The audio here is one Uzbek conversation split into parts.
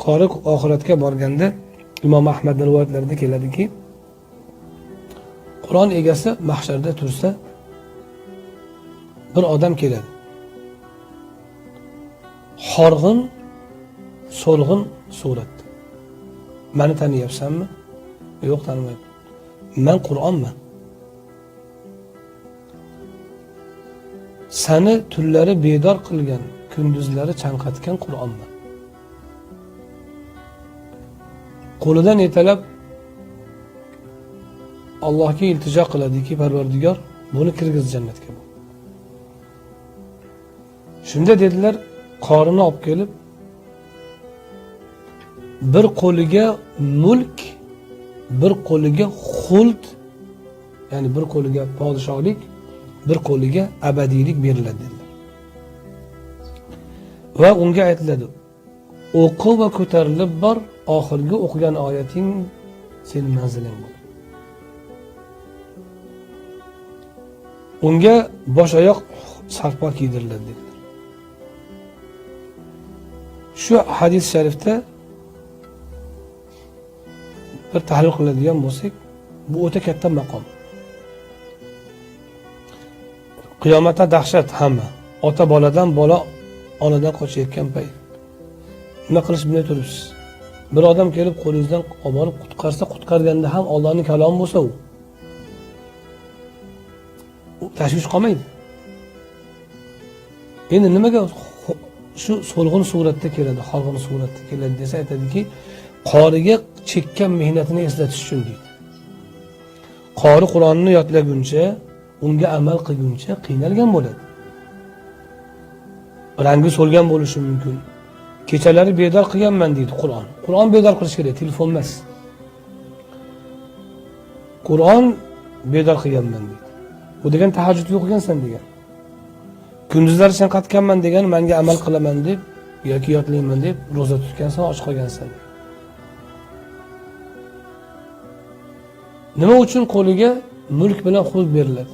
qori oxiratga borganda Imom Ahmad rivoyatlarida keladiki, Qur'on egasi mahsharda tursa, bir odam keladi. Horg'in, so'lg'in suratda. Meni taniyapsanmi? Yo'q, tanimayman. Men Qur'onman. Seni tunlari bedor qilgan, kunduzlari chanqatgan Qur'onman. Qo'lidan yetalab Allohga iltijo qiladiki, Parvardigor, buni kirgiz jannatga. Shunda dedilar, qorini olib kelib, bir qo'liga mulk, bir qo'liga xuld, ya'ni bir qo'liga podshohlik, bir qo'liga abadiylik beriladi dedilar. Va unga aytiladi, o'qi va ko'tarilib bor, oxirgi o'qigan oyating sening manziling bo'ladi. Unga bosh oyoq sarpo kiydiriladi dedilar. Shu hadis sharifda bir tahlil qiladigan bo'lsak, bu o'ta katta maqom. Qiyomatda dahshat hamma. Ota boladan, bola onadan qochayotgan payt. Nima qilish bilmay turibsiz. Bir odam kelib qo'lingizdan olib qutqarsa, qutqarganda ham Allohning kalomi bo'lsa u tashvish qolmaydi. Endi nimaga shu so'lg'in suratda keladi, horg'in suratda keladi desa, aytadiki, qoriga chekkan mehnatini eslatish uchun deydi. Qori Qur'onni yodlaguncha, unga amal qilguncha qiynalgan bo'ladi. Rangi so'lgan bo'lishi mumkin. Kechalari bedor qilganman deydi Qur'on. Qur'on bedor qilish kerak, telefon emas. Qur'on bedor qilganman deydi. Bu degan tahajjud o'qigansan degan. Kunduzlari chanqatganman degan, menga amal qilaman deb yoki yodlayman deb roza tutgansan, och qolgansan. Nima uchun qo'liga mulk bilan xuld beriladi?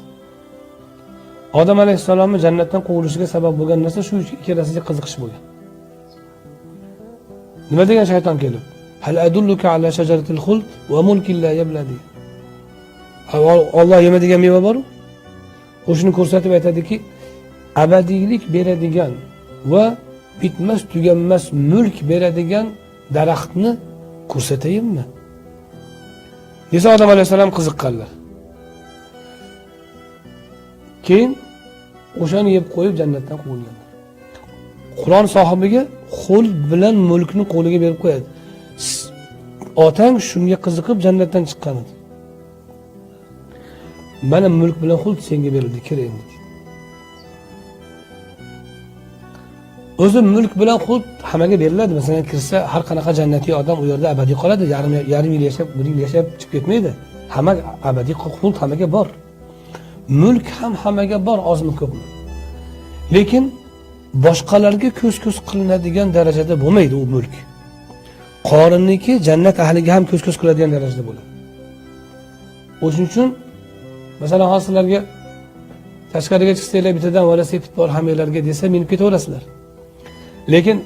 Odam alayhissalomning jannatdan quvilishiga sabab bo'lgan narsa shu ikkalasiga qiziqish bo'lgan. Nima degan shayton kelib? Hal adulluka ala shajaratil xuld va mulkin la yabladi. Alloh yemadigan meva bor-ku? O'shini ko'rsatib aytadiki, abadiylik beradigan va bitmas tuganmas mulk beradigan daraxtni ko'rsatayimmi? Desa Odam alayhisalom qiziqqanlar. Keyin o'shani yeb qo'yib jannatdan quvilganlar. Qur'on sohibiga xuld bilan mulkni qo'liga berib qo'yadi. Otang shunga qiziqib jannatdan chiqqan edi. Mana mulk bilan xuld senga berildi, kir endi. O'zi mulk bilan xuld hammaga beriladi. Masalan, kirsa har qanaqa jannatiy odam u yerda abadiy qoladi. Yarim yil yashab, 1 yil yashab chiqib ketmaydi. Hamma abadiy xuld hammaga bor. Mulk ham hammaga bor, ozmi ko'pmi. Lekin boshqalarga ko'z-ko'z qilinadigan darajada bo'lmaydi u mulk. Qorinniki jannat ahliga ham ko'z-ko'z qiladigan darajada bo'ladi. O'shuning uchun masalan, hozirlarga tashqariga chiqsanglar bittadan velosiped bor hammalarga desa, minib ketaverasizlar. Lekin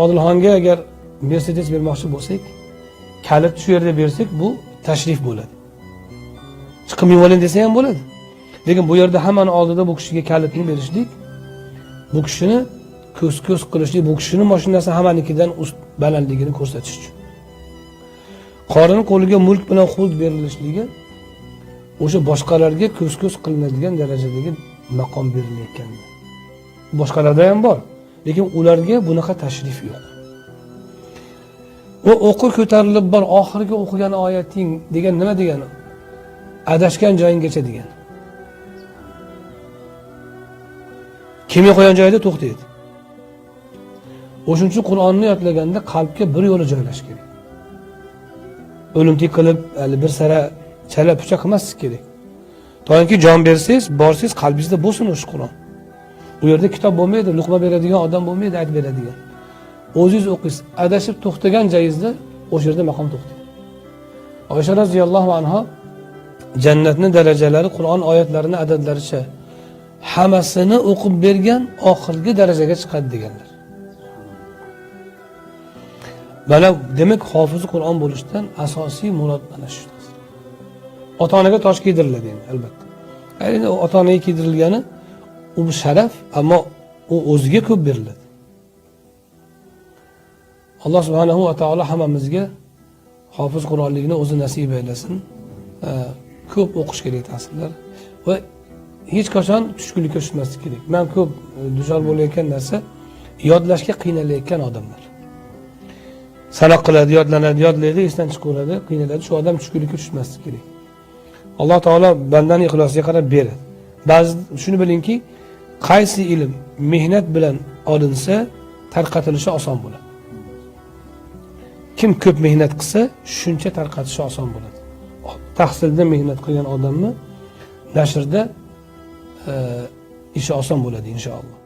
Odilxonga agar Mercedes bermoqchi bo'lsak, kalit shu yerda bersak, bu tashrif bo'ladi. Chiqib minib desa ham bo'ladi. Lekin bu yerda hammani oldida bu kishiga kalitni berishlik, bu kishini ko'z-ko'z qilishlik, bu kishining mashinasi hammanikidan ust balandligini ko'rsatish uchun. Qorining qo'liga mulk bilan xuld berilishligi o'sha boshqalarga ko'z-ko'z qilinadigan darajadagi maqom berilayotgan. Boshqalarda ham bor, lekin ularga bunaqa tashrif yo'q. U o'qi ko'tarilib bor, oxirgi o'qigan oyating degan nima degani? Adashgan joyinggacha degan. Kim yo'qogan joyda to'xtaydi. O'shuning uchun Qur'onni yodlaganda qalbga bir yo'li joylash kerak. O'limtik qilib, bir sara chala pucha qilmaslik kerak. To'g'riki jon bersangiz, borsangiz qalbingizda bo'lsin o'sha Qur'on. U yerda kitob bo'lmaydi, luqma beradigan odam bo'lmaydi, aytib beradigan. O'zingiz o'qiysiz, adashib to'xtagan joyingizda o'sha yerda maqom to'xtaydi. Oysha roziyallohu anha jannatning darajalari Qur'on oyatlarini adadlaricha hammasini o'qib bergan, oxirgi darajaga chiqadi deganlar. Mana demak hofiz Qur'on bo'lishdan asosiy murod mana shu. Ota-onaga tosh kiydiriladi endi albatta. Endi ota-onaga kiydirilgani u sharaf, ammo u o'ziga ko'p beriladi. Alloh subhanahu va taolo hammamizga hofiz Qur'onlikni o'zi nasib aylasin. Ko'p o'qish kerak darslar va hech qachon tushkunlikka tushmaslik kerak. Men ko'p duchor bo'layotgan narsa yodlashga qiynalayotgan odamlar. Sanoq qiladi, yodlanadi, yodlaydi, esdan chiqaradi, qiynaladi. Shu odam tushkunlikka tushmaslik kerak. Alloh taolo bandani ixlosiga qarab beradi. Ba'zi shuni bilingki, qaysi ilm mehnat bilan olinsa, tarqatilishi oson bo'ladi. Kim ko'p mehnat qilsa, shuncha tarqatishi oson bo'ladi. Tahsilda mehnat qilgan odamni nashrda ishi oson bo'ladi inshaalloh.